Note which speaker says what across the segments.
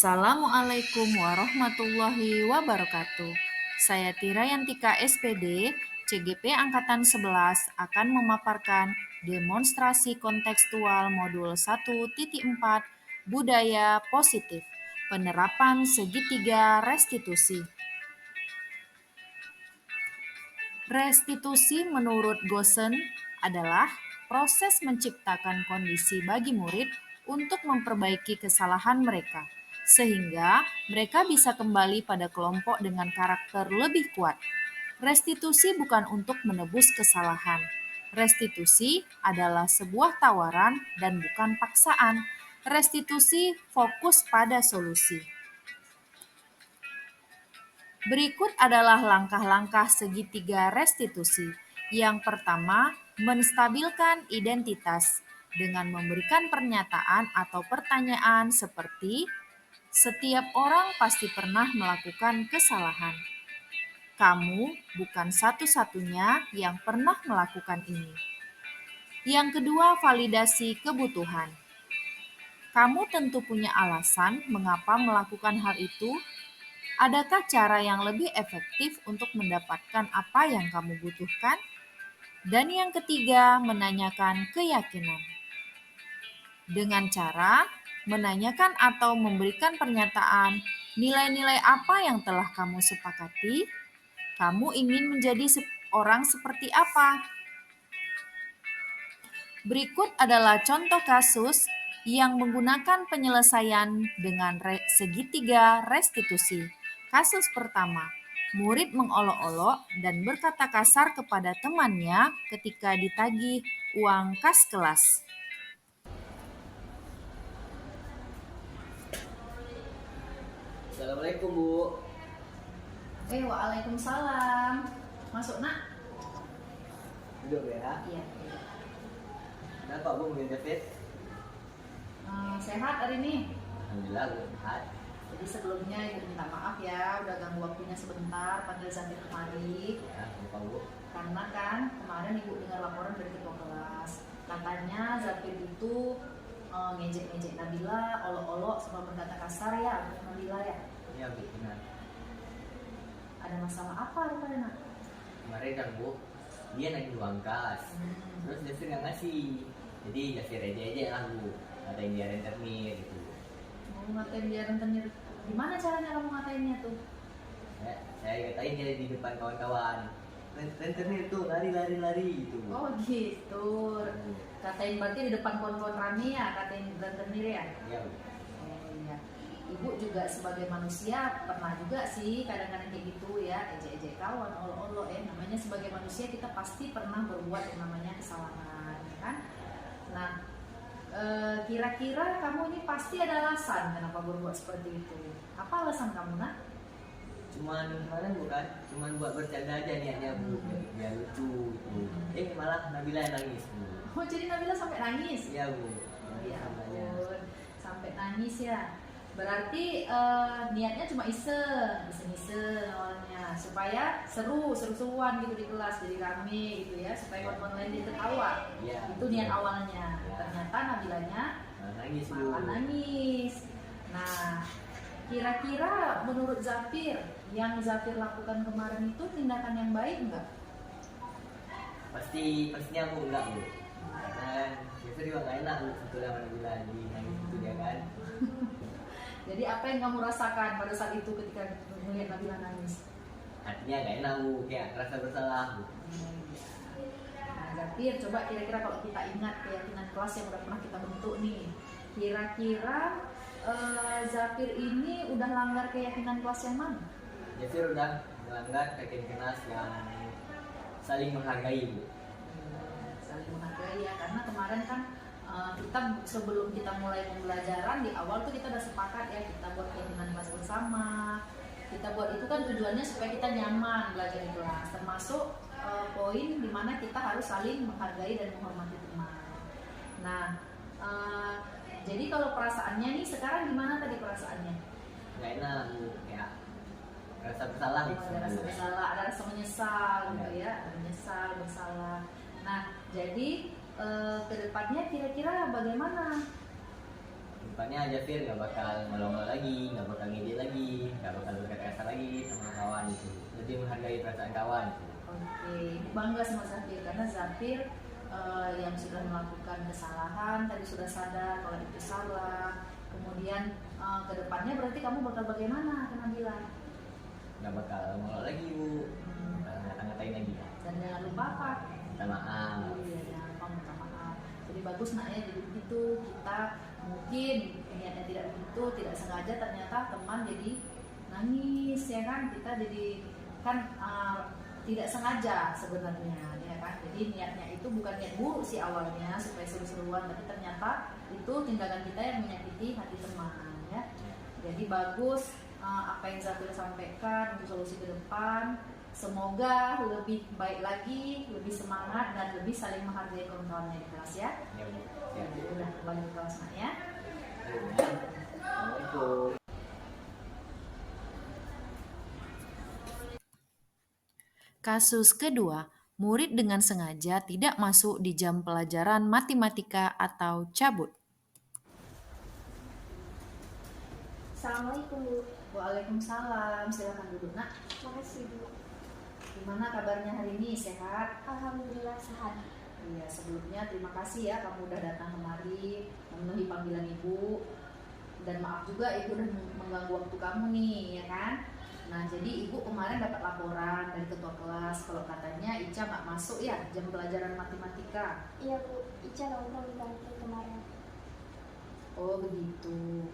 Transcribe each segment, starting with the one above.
Speaker 1: Assalamualaikum warahmatullahi wabarakatuh. Saya Tira Yantika SPD, CGP Angkatan 11 akan memaparkan demonstrasi kontekstual modul 1.4 Budaya Positif, penerapan segitiga restitusi. Restitusi menurut Gosen adalah proses menciptakan kondisi bagi murid untuk memperbaiki kesalahan mereka, sehingga mereka bisa kembali pada kelompok dengan karakter lebih kuat. Restitusi bukan untuk menebus kesalahan. Restitusi adalah sebuah tawaran dan bukan paksaan. Restitusi fokus pada solusi. Berikut adalah langkah-langkah segitiga restitusi. Yang pertama, menstabilkan identitas dengan memberikan pernyataan atau pertanyaan seperti, setiap orang pasti pernah melakukan kesalahan. Kamu bukan satu-satunya yang pernah melakukan ini. Yang kedua, validasi kebutuhan. Kamu tentu punya alasan mengapa melakukan hal itu. Adakah cara yang lebih efektif untuk mendapatkan apa yang kamu butuhkan? Dan yang ketiga, menanyakan keyakinan. Dengan cara menanyakan atau memberikan pernyataan, nilai-nilai apa yang telah kamu sepakati? Kamu ingin menjadi orang seperti apa? Berikut adalah contoh kasus yang menggunakan penyelesaian dengan segitiga restitusi. Kasus pertama, murid mengolok-olok dan berkata kasar kepada temannya ketika ditagih uang kas kelas.
Speaker 2: Assalamualaikum, Bu.
Speaker 1: Waalaikumsalam. Masuk, Nak.
Speaker 2: Duduk ya.
Speaker 1: Iya.
Speaker 2: Kenapa, Bu, mau David?
Speaker 1: Sehat hari ini.
Speaker 2: Alhamdulillah, Bu. Sehat.
Speaker 1: Jadi sebelumnya Ibu minta maaf ya, udah ganggu waktunya sebentar panggil Zafir kemari.
Speaker 2: Ya, lupa, Bu.
Speaker 1: Karena kan kemarin Ibu dengar laporan dari ketua kelas. Katanya Zafir itu ngejek-ngejek Nabila, olok-olok sama berkata kasar ya untuk Nabila ya.
Speaker 2: Iya, Bu, benar.
Speaker 1: Ada masalah apa rupanya, Nak?
Speaker 2: Kemarin kan, Bu, dia nagih uang kas. Terus David nggak ngasih. Jadi David aja lah, Bu. Ngatain dia rentenir gitu.
Speaker 1: Mau ngatain dia rentenir. Gimana caranya kamu ngatainnya tuh?
Speaker 2: Saya ngatain dia di depan kawan-kawan. Rentenir tuh, lari gitu, Bu.
Speaker 1: Oh gitu. Katain berarti di depan kawan-kawan rame ya, katain rentenir ya?
Speaker 2: Iya, Bu.
Speaker 1: Oh iya. Ibu juga sebagai manusia pernah juga sih kadang-kadang kayak gitu ya, ejek-ejek kawan, olok-olok ya. Namanya sebagai manusia kita pasti pernah berbuat yang namanya kesalahan, ya kan? Nah, kira-kira kamu ini pasti ada alasan kenapa berbuat seperti itu. Apa alasan kamu, Nak?
Speaker 2: Cuman kemarin bukan, cuman buat bercanda aja niatnya, Bu. Biar lucu gitu. Malah Nabila yang nangis, Bu.
Speaker 1: Oh, jadi Nabila sampai nangis?
Speaker 2: Iya, Bu.
Speaker 1: Ya ampun, sampai nangis ya. Berarti niatnya cuma iseng awalnya supaya seru-seruan gitu di kelas, jadi rame gitu ya, supaya kawan-kawan lain dia tertawa.
Speaker 2: Ya,
Speaker 1: Itu niat awalnya.
Speaker 2: Ya.
Speaker 1: Ternyata Nabilanya
Speaker 2: nangis, Bu.
Speaker 1: malah nangis. Nah, kira-kira menurut Zafir, yang Zafir lakukan kemarin itu tindakan yang baik enggak?
Speaker 2: Pastinya aku enggak, Bu. Karena kan biasa juga nggak enak, Bu, sebetulnya mana bilang di nangis itu dia kan.
Speaker 1: Jadi apa yang kamu rasakan pada saat itu ketika melihat Nabila nangis?
Speaker 2: Hatinya nggak enak, Bu, kayak rasa bersalah, Bu.
Speaker 1: Nah, Zafir, coba kira-kira kalau kita ingat keyakinan kelas yang udah pernah kita bentuk nih, kira-kira Zafir ini udah langgar keyakinan kelas yang mana?
Speaker 2: Jafir udah melanggar keyakinan kelas yang saling menghargai, Bu.
Speaker 1: Saling menghargai ya, karena kemarin kan kita sebelum kita mulai pembelajaran di awal tuh kita udah sepakat ya, kita buat keyakinan kelas bersama. Kita buat itu kan tujuannya supaya kita nyaman belajar di kelas, termasuk poin dimana kita harus saling menghargai dan menghormati teman. Nah, jadi kalau perasaannya nih sekarang gimana tadi perasaannya?
Speaker 2: Nggak enak, Bu, ya rasa bersalah gitu.
Speaker 1: Ada rasa bersalah, ada rasa menyesal gitu ya, menyesal, bersalah. Nah, jadi kedepannya kira-kira bagaimana?
Speaker 2: depannya Jafir nggak bakal ngolong-ngolong lagi, nggak bakal ngide lagi, nggak bakal berkata kasar lagi sama kawan gitu. Lebih menghargai perasaan kawan gitu.
Speaker 1: Oke, bangga sama Zafir karena Zafir yang sudah melakukan kesalahan tadi sudah sadar kalau itu salah. Kemudian kedepannya berarti kamu bakal bagaimana? Kena bilang
Speaker 2: Nggak bakal ngolong lagi bu, nggak ngata-ngatain lagi.
Speaker 1: dan jangan lupa apa?
Speaker 2: Minta maaf.
Speaker 1: Iya, jangan lupa minta maaf. Jadi bagus nak ya, jadi begitu kita mungkin niatnya tidak begitu, tidak sengaja ternyata teman jadi nangis ya kan, kita jadi kan tidak sengaja sebenarnya ya kan. Jadi niatnya itu bukan niat buruk sih awalnya supaya seru-seruan, tapi ternyata itu tindakan kita yang menyakiti hati teman ya. Jadi bagus apa yang Zafir sampaikan untuk solusi ke depan. Semoga lebih baik lagi, lebih semangat dan lebih saling menghargai kawan-kawannya di kelas ya.
Speaker 2: Ya bu. Ya.
Speaker 1: Udah kembali ke kelas nak ya.
Speaker 2: Assalamualaikum.
Speaker 1: Kasus kedua, murid dengan sengaja tidak masuk di jam pelajaran matematika atau cabut.
Speaker 3: Assalamualaikum Bu.
Speaker 1: Waalaikumsalam, silakan duduk nak.
Speaker 3: Makasih Bu.
Speaker 1: Gimana kabarnya hari ini, sehat?
Speaker 3: Alhamdulillah sehat.
Speaker 1: Iya, sebelumnya terima kasih ya kamu udah datang kemari memenuhi panggilan ibu. Dan maaf juga ibu udah mengganggu waktu kamu nih, ya kan? Nah, jadi ibu kemarin dapat laporan dari ketua kelas kalau katanya Ica nggak masuk ya jam pelajaran matematika.
Speaker 3: Iya Bu, Ica nongkrong di kantin kemarin.
Speaker 1: Oh begitu.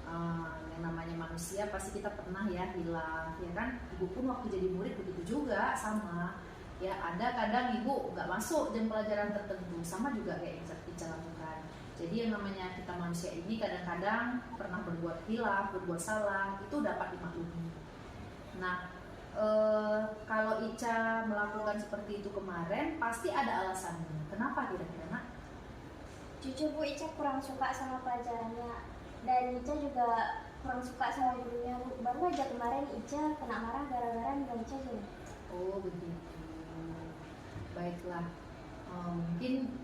Speaker 1: Yang namanya manusia pasti kita pernah ya hilang, ya kan? Ibu pun waktu jadi murid begitu juga sama. Ya ada kadang ibu nggak masuk jam pelajaran tertentu, sama juga kayak yang Ica lakukan. Jadi yang namanya kita manusia ini kadang-kadang pernah berbuat hilaf, berbuat salah, itu dapat dimaklumi. Nah, kalau Ica melakukan seperti itu kemarin, pasti ada alasannya. Kenapa kira-kira nak?
Speaker 3: Jujur Bu, Ica kurang suka sama pelajarannya. Dan Ica juga kurang suka sama gurunya Bu. Baru aja kemarin Ica kena marah gara-gara nilai Ica jelek.
Speaker 1: Oh begitu. Baiklah. Mungkin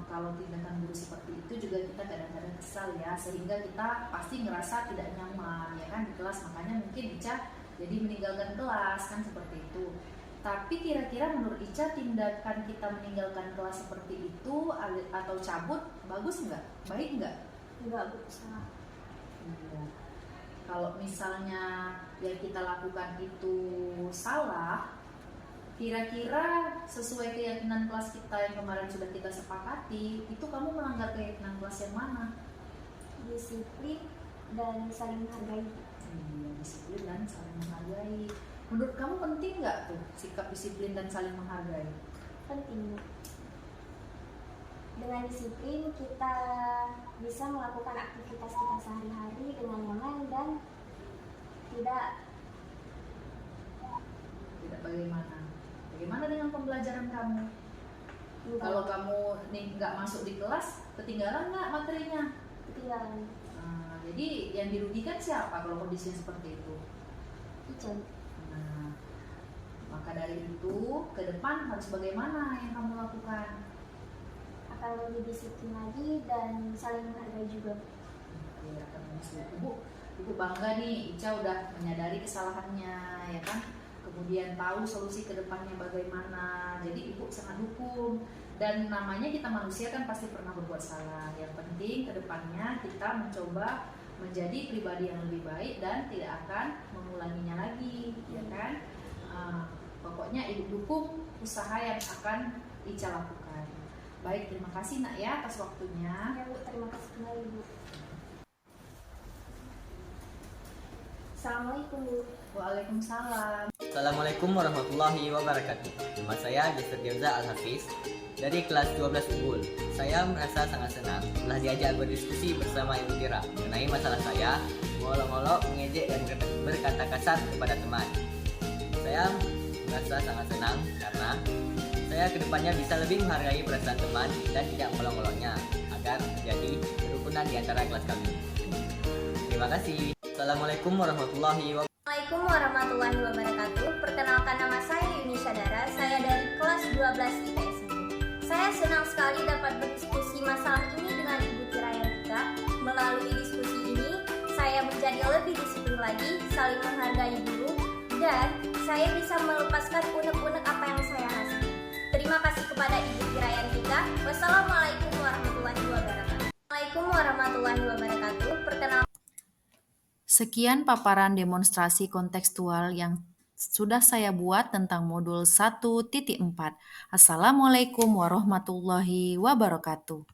Speaker 1: kalau tindakan guru seperti itu juga kita kadang-kadang kesal ya, sehingga kita pasti ngerasa tidak nyaman ya kan di kelas. Makanya mungkin Ica jadi meninggalkan kelas kan seperti itu. Tapi kira-kira menurut Ica tindakan kita meninggalkan kelas seperti itu atau cabut bagus nggak? Baik nggak?
Speaker 3: Enggak Bu, salah.
Speaker 1: Iya. Kalau misalnya yang kita lakukan itu salah, kira-kira sesuai keyakinan kelas kita yang kemarin sudah kita sepakati, itu kamu melanggar keyakinan kelas yang mana?
Speaker 3: Disiplin dan saling menghargai.
Speaker 1: Iya, disiplin dan saling menghargai. Menurut kamu penting nggak tuh sikap disiplin dan saling menghargai?
Speaker 3: Penting Bu. Dengan disiplin kita bisa melakukan aktivitas kita sehari-hari dengan nyaman dan tidak
Speaker 1: Bagaimana? Bagaimana dengan pembelajaran kamu?
Speaker 3: Enggak.
Speaker 1: Kalau kamu nih nggak masuk di kelas, ketinggalan nggak materinya?
Speaker 3: ketinggalan.
Speaker 1: Nah, jadi yang dirugikan siapa kalau kondisinya seperti itu?
Speaker 3: Ica.
Speaker 1: Nah, maka dari itu ke depan harus bagaimana yang kamu lakukan?
Speaker 3: Akan lebih disiplin lagi dan saling menghargai juga.
Speaker 1: Oke, akan disiplin. Ibu bangga nih, Ica udah menyadari kesalahannya, ya kan? Kemudian tahu solusi ke depannya bagaimana. Jadi ibu sangat dukung. Dan namanya kita manusia kan pasti pernah berbuat salah. Yang penting ke depannya kita mencoba menjadi pribadi yang lebih baik dan tidak akan mengulanginya lagi, ya kan? Pokoknya ibu dukung usaha yang akan Ica lakukan. Baik, terima kasih nak ya atas waktunya.
Speaker 3: Ya Bu, terima kasih kembali Bu. Assalamualaikum Bu.
Speaker 1: Waalaikumsalam.
Speaker 2: Assalamualaikum warahmatullahi wabarakatuh. Nama saya Jafir Dirza Al-Hafiz dari kelas 12 Unggul. Saya merasa sangat senang telah diajak berdiskusi bersama Ibu Tira mengenai masalah saya mengolok-olok, mengejek dan berkata kasar kepada teman. Saya merasa sangat senang karena saya kedepannya bisa lebih menghargai perasaan teman dan tidak mengolok-oloknya agar terjadi kerukunan di antara kelas kami. Terima kasih. Assalamualaikum warahmatullahi wabarakatuh.
Speaker 3: Assalamualaikum warahmatullahi wabarakatuh. Perkenalkan, nama saya Yuni Syadara. Saya dari kelas 12 IPS. Saya senang sekali dapat berdiskusi masalah ini dengan Ibu Tira Yadika melalui lagi, saling menghargai guru, dan saya bisa melepaskan unek-unek apa yang saya rasa. Terima kasih kepada Ibu Kirayantika. Wassalamualaikum warahmatullahi wabarakatuh. Assalamualaikum warahmatullahi wabarakatuh. Perkenalkan.
Speaker 1: Sekian paparan demonstrasi kontekstual yang sudah saya buat tentang modul 1.4. Assalamualaikum warahmatullahi wabarakatuh.